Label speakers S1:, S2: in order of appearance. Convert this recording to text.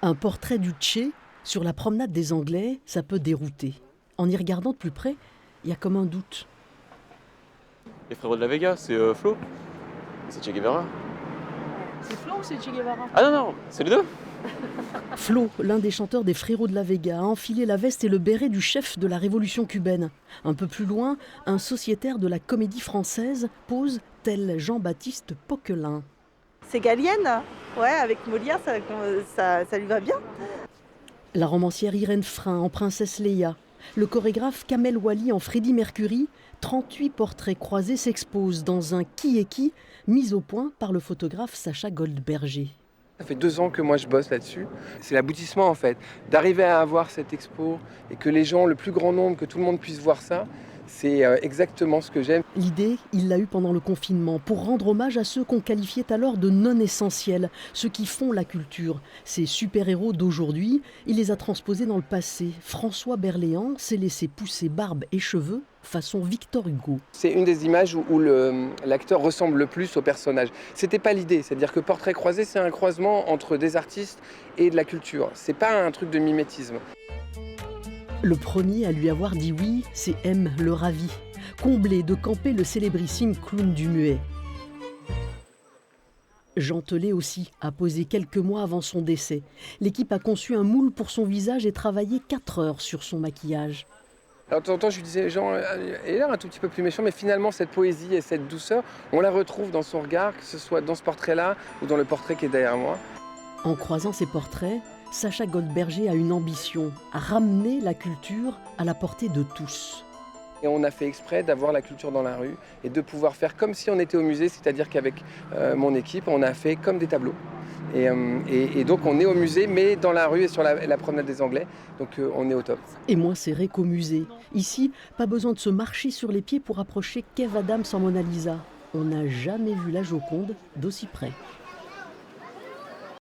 S1: Un portrait du Che sur la promenade des Anglais, ça peut dérouter. En y regardant de plus près, il y a comme un doute.
S2: Les frérots de la Vega, c'est Flo. C'est Che Guevara.
S3: C'est Flo ou c'est Che Guevara?
S2: Ah non, non, c'est les deux.
S1: Flo, l'un des chanteurs des Frérots de la Vega, a enfilé la veste et le béret du chef de la révolution cubaine. Un peu plus loin, un sociétaire de la comédie française pose tel Jean-Baptiste Poquelin.
S4: C'est Gallienne, ouais, avec Molière, ça lui va bien.
S1: La romancière Irène Frein en Princesse Leia. Le chorégraphe Kamel Wally en Freddie Mercury. 38 portraits croisés s'exposent dans un qui est qui, mis au point par le photographe Sacha Goldberger.
S5: Ça fait 2 ans que moi je bosse là-dessus. C'est l'aboutissement en fait, d'arriver à avoir cette expo et que les gens, le plus grand nombre, que tout le monde puisse voir ça, c'est exactement ce que j'aime.
S1: L'idée, il l'a eue pendant le confinement pour rendre hommage à ceux qu'on qualifiait alors de non essentiels, ceux qui font la culture. Ces super-héros d'aujourd'hui, il les a transposés dans le passé. François Berléand s'est laissé pousser barbe et cheveux façon Victor Hugo.
S5: C'est une des images où l'acteur ressemble le plus au personnage. C'était pas l'idée, c'est-à-dire que Portrait croisé, c'est un croisement entre des artistes et de la culture. C'est pas un truc de mimétisme.
S1: Le premier à lui avoir dit oui, c'est M. le Ravi, comblé de camper le célébrissime clown du Muet. Jean Telet aussi a posé quelques mois avant son décès. L'équipe a conçu un moule pour son visage et travaillé 4 heures sur son maquillage.
S5: Alors de temps en temps, je lui disais, Jean, il a l'air un tout petit peu plus méchant, mais finalement, cette poésie et cette douceur, on la retrouve dans son regard, que ce soit dans ce portrait-là ou dans le portrait qui est derrière moi.
S1: En croisant ces portraits, Sacha Goldberger a une ambition, ramener la culture à la portée de tous.
S5: Et on a fait exprès d'avoir la culture dans la rue et de pouvoir faire comme si on était au musée, c'est-à-dire qu'avec mon équipe, on a fait comme des tableaux. Et donc on est au musée, mais dans la rue et sur la promenade des Anglais, donc on est au top.
S1: Et moi, c'est Réco Musée. Ici, pas besoin de se marcher sur les pieds pour approcher Kev Adams en Mona Lisa. On n'a jamais vu la Joconde d'aussi près.